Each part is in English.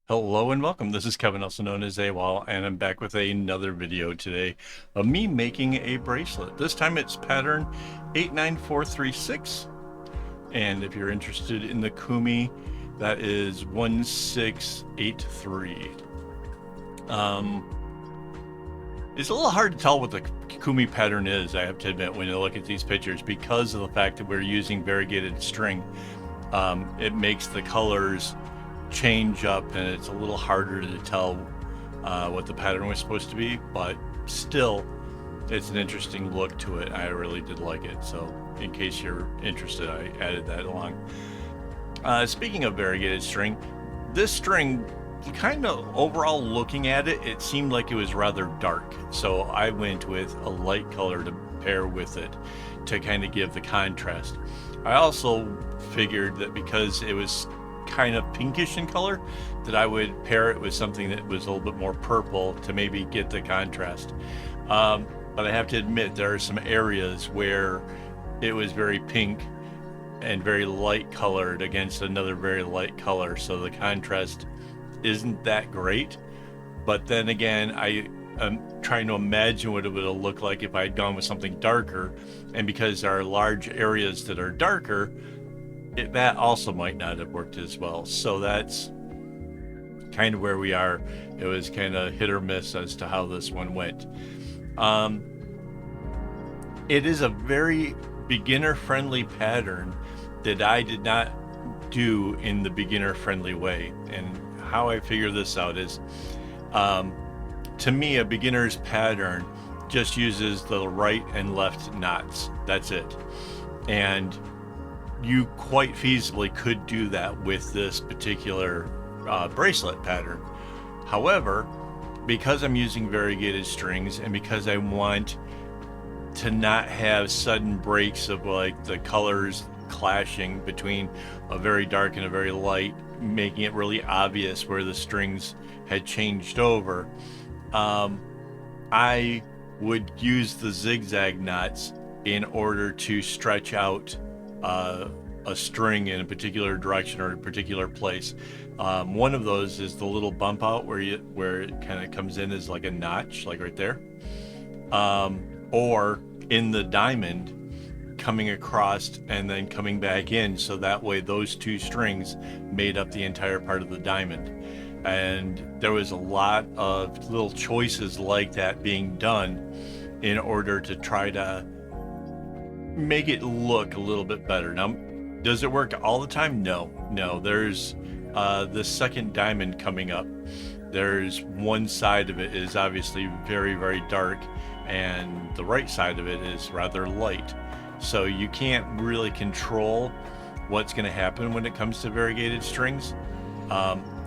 Hello and welcome. This is Kevin, also known as AWOL, and I'm back with another video today of me making a bracelet. This time it's pattern 89436, and if you're interested in the Kumi, that is 1683. It's a little hard to tell what the Kumi pattern is, I have to admit, when you look at these pictures, because of the fact that we're using variegated string. It makes the colors change up, and it's a little harder to tell what the pattern was supposed to be, but still it's an interesting look to it. I really did like it, so in case you're interested, I added that along. Speaking of variegated string, this string, kind of overall looking at it, it seemed like it was rather dark, so I went with a light color to pair with it to kind of give the contrast. I also figured that because it was kind of pinkish in color, that I would pair it with something that was a little bit more purple to maybe get the contrast. But I have to admit, there are some areas where it was very pink and very light colored against another very light color, so the contrast isn't that great. But then again, I am trying to imagine what it would have looked like if I had gone with something darker, and because there are large areas that are darker, that also might not have worked as well. So that's kind of where we are. It was kind of hit or miss as to how this one went. It is a very beginner friendly pattern that I did not do in the beginner friendly way. And how I figure this out is, to me, a beginner's pattern just uses the right and left knots. That's it. And you quite feasibly could do that with this particular bracelet pattern. However, because I'm using variegated strings, and because I want to not have sudden breaks of like the colors clashing between a very dark and a very light, making it really obvious where the strings had changed over, I would use the zigzag knots in order to stretch out a string in a particular direction or a particular place. One of those is the little bump out where it kind of comes in as like a notch, like right there, or in the diamond, coming across and then coming back in, so that way those two strings made up the entire part of the diamond. And there was a lot of little choices like that being done in order to try to make it look a little bit better. Now, does it work all the time? No. There's the second diamond coming up. There's one side of it is obviously very, very dark, and the right side of it is rather light. So you can't really control what's going to happen when it comes to variegated strings.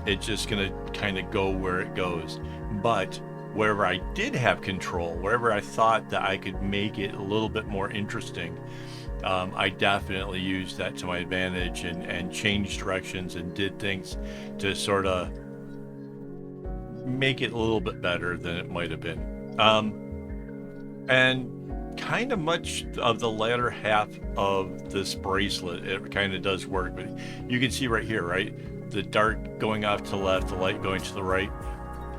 It's just going to kind of go where it goes. But wherever I did have control, wherever I thought that I could make it a little bit more interesting, I definitely used that to my advantage and changed directions and did things to sort of make it a little bit better than it might have been. And kind of much of the latter half of this bracelet, it kind of does work, but you can see right here, right? The dark going off to the left, the light going to the right.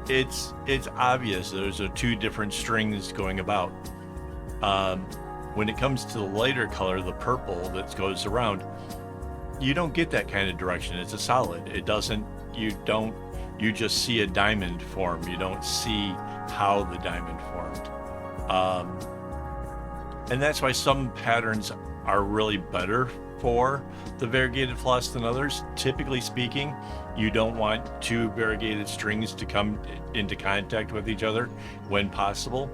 It's obvious those are two different strings going about. When it comes to the lighter color, the purple that goes around, you don't get that kind of direction. It's a solid. It doesn't, you just see a diamond form. You don't see how the diamond formed. And that's why some patterns are really better for the variegated floss than others. Typically speaking, you don't want two variegated strings to come into contact with each other when possible.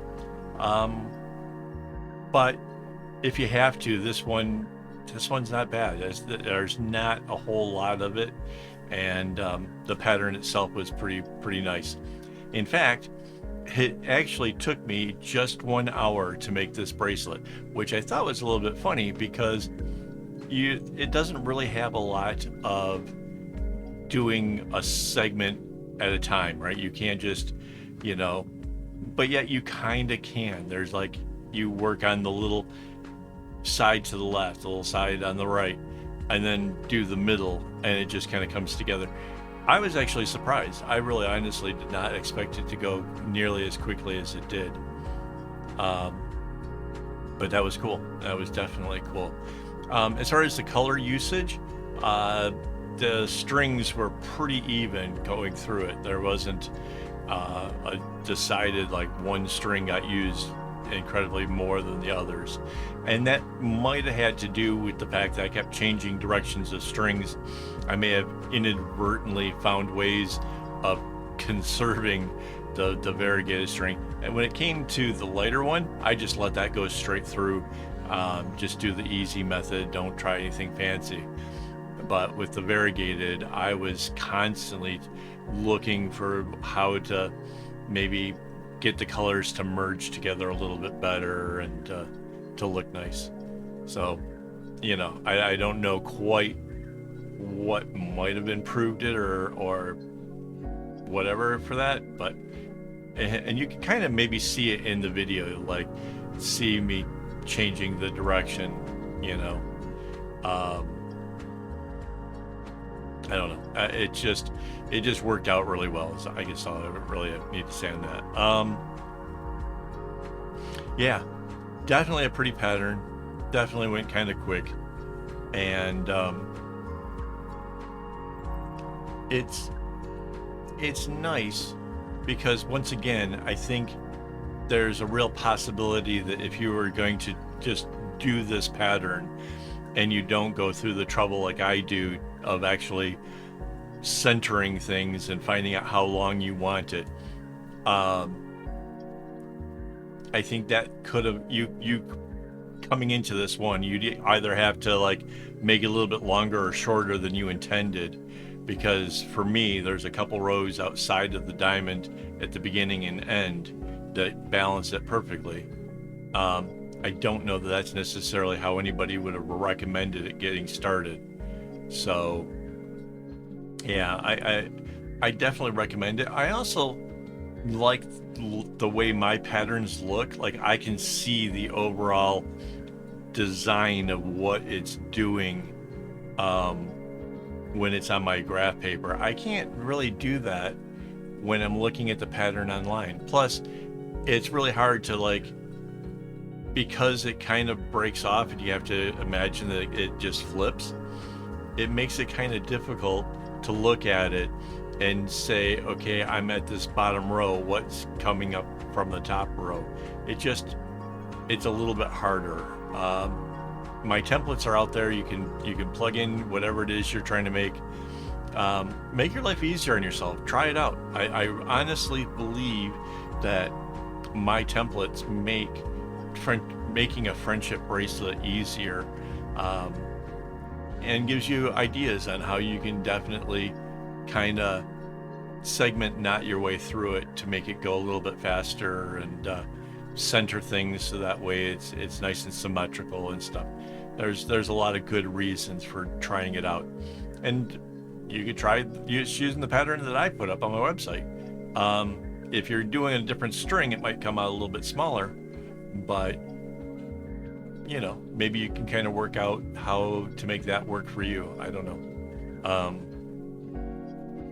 But if you have to, this one's not bad. There's not a whole lot of it, and the pattern itself was pretty nice. In fact, it actually took me just 1 hour to make this bracelet, which I thought was a little bit funny because it doesn't really have a lot of doing a segment at a time, right? You can't just, but yet you kind of can. There's like, you work on the little side to the left, the little side on the right, and then do the middle, and it just kind of comes together. I was actually surprised. I really honestly did not expect it to go nearly as quickly as it did. But that was cool. That was definitely cool. As far as the color usage, the strings were pretty even going through it. There wasn't a decided like one string got used incredibly more than the others, and that might have had to do with the fact that I kept changing directions of strings. I may have inadvertently found ways of conserving the variegated string, and when it came to the lighter one, I just let that go straight through. Just do the easy method, don't try anything fancy. But with the variegated, I was constantly looking for how to maybe get the colors to merge together a little bit better and to look nice. So, you know, I don't know quite what might have improved it or whatever for that, but and you can kind of maybe see it in the video, like see me changing the direction, you know. I don't know. It just worked out really well. So I guess I really need to say on that. Yeah, definitely a pretty pattern. Definitely went kind of quick, and it's nice because once again, I think there's a real possibility that if you were going to just do this pattern and you don't go through the trouble like I do of actually centering things and finding out how long you want it, I think that could have you coming into this one, you'd either have to like make it a little bit longer or shorter than you intended, because for me there's a couple rows outside of the diamond at the beginning and end that balance it perfectly. I don't know that that's necessarily how anybody would have recommended it getting started. So yeah, I definitely recommend it. I also like the way my patterns look. Like I can see the overall design of what it's doing when it's on my graph paper. I can't really do that when I'm looking at the pattern online. Plus, it's really hard to like, because it kind of breaks off and you have to imagine that it just flips. It makes it kind of difficult to look at it and say, okay, I'm at this bottom row, what's coming up from the top row? It's a little bit harder. My templates are out there. You can plug in whatever it is you're trying to make. Make your life easier on yourself. Try it out. I honestly believe that my templates make making a friendship bracelet easier, and gives you ideas on how you can definitely kind of segment knot your way through it to make it go a little bit faster, and center things so that way it's nice and symmetrical and stuff. There's a lot of good reasons for trying it out, and you could try using the pattern that I put up on my website. If you're doing a different string, it might come out a little bit smaller, but you know, maybe you can kind of work out how to make that work for you. I don't know.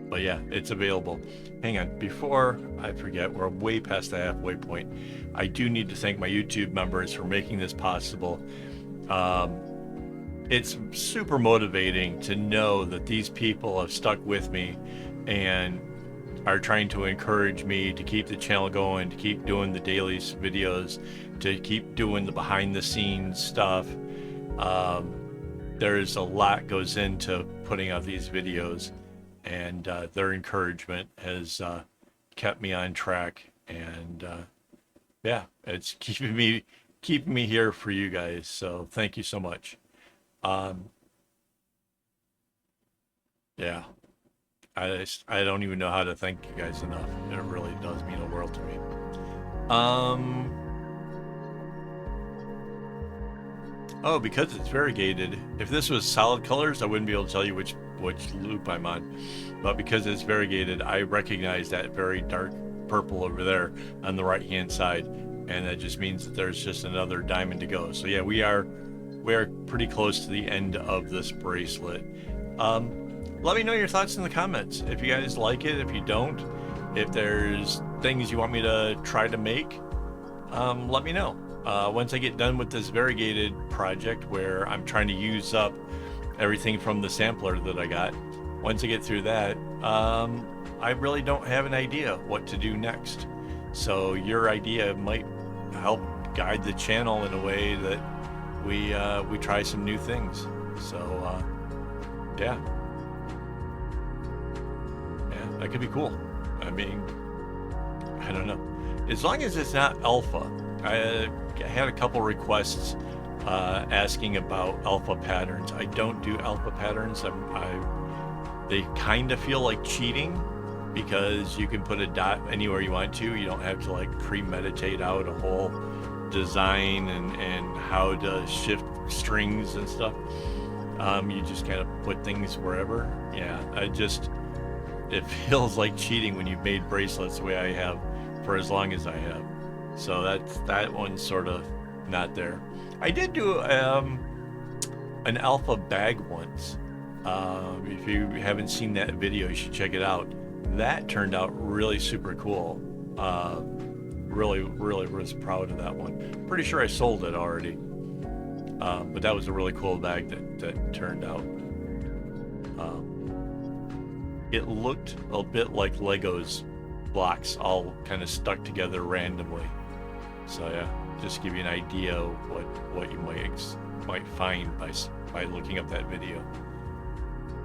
But yeah, it's available. Hang on, before I forget, we're way past the halfway point. I do need to thank my YouTube members for making this possible. It's super motivating to know that these people have stuck with me and are trying to encourage me to keep the channel going, to keep doing the daily videos, to keep doing the behind the scenes stuff. There's a lot goes into putting out these videos, and their encouragement has kept me on track, and yeah, it's keeping me here for you guys. So thank you so much. Yeah, I don't even know how to thank you guys enough. It really does mean a world to me. Oh, because it's variegated. If this was solid colors, I wouldn't be able to tell you which loop I'm on. But because it's variegated, I recognize that very dark purple over there on the right hand side, and that just means that there's just another diamond to go. So yeah, we are pretty close to the end of this bracelet. let me know your thoughts in the comments. If you guys like it, if you don't, if there's things you want me to try to make, let me know. Once I get done with this variegated project where I'm trying to use up everything from the sampler that I got, once I get through that, I really don't have an idea what to do next. So your idea might help guide the channel in a way that we try some new things. So yeah, that could be cool. I mean, I don't know, as long as it's not alpha. I had a couple requests asking about alpha patterns. I don't do alpha patterns. They kind of feel like cheating, because you can put a dot anywhere you want to. You don't have to like premeditate out a whole design and how to shift strings and stuff. You just kind of put things wherever. Yeah, it feels like cheating when you've made bracelets the way I have for as long as I have. So that one's sort of not there. I did do an alpha bag once. If you haven't seen that video, you should check it out. That turned out really super cool. Really was proud of that one. Pretty sure I sold it already. But that was a really cool bag that turned out. It looked a bit like Legos blocks all kind of stuck together randomly. So yeah, just give you an idea of what you might find by looking up that video.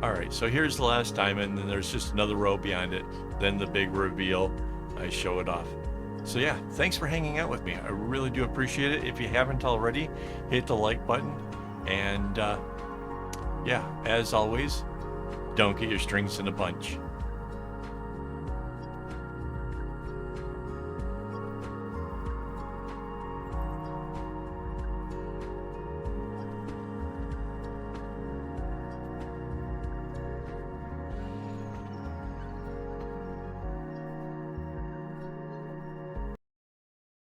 All right, so here's the last diamond, and there's just another row beyond it. Then the big reveal, I show it off. So yeah, thanks for hanging out with me. I really do appreciate it. If you haven't already, hit the like button. And yeah, as always, don't get your strings in a bunch.